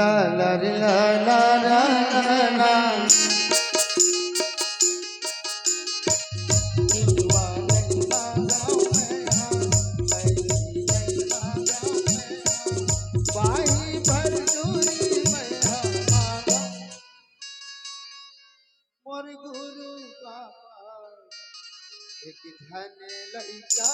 ला ला रे ला ला ला ला ला मोर गुरु बाबा एक धन लइका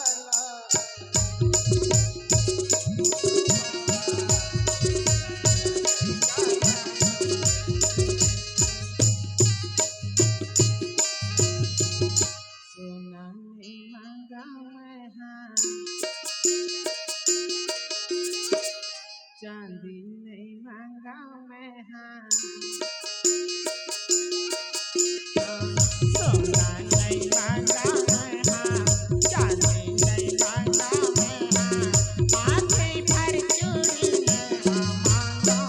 सोना नहीं मांगा मैं हाँ चांदी नहीं मांगा मैं हाँ सोना नहीं मांगा मैं हाँ चांदी नहीं मांगा मैं हाँ माथे पर चूड़ी मैं हाँ मांगा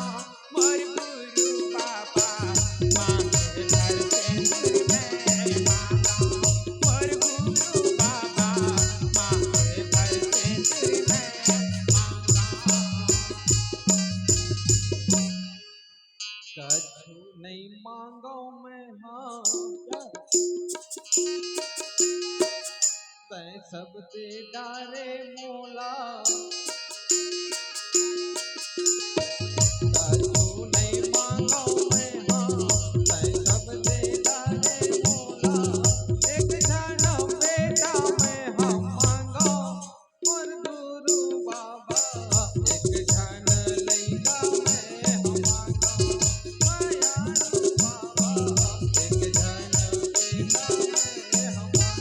मोर गुरु बाबा माथे पर सिंदूर मैं मांगा मोर गुरु बाबा माथे पर सिंदूर मैं मांगा कछु नहीं मांगा मैं हाँ तै सब दे डारे मोला कछु नहीं मांगा मैं हाँ तै सब दे डारे मोला एक जन बेटा मैं हाँ मांगा मोर गुरु बाबा एक जन लइका मैं हाँ मांगा मायारू बाबा एक जन बेटा मैं हाँ मांगा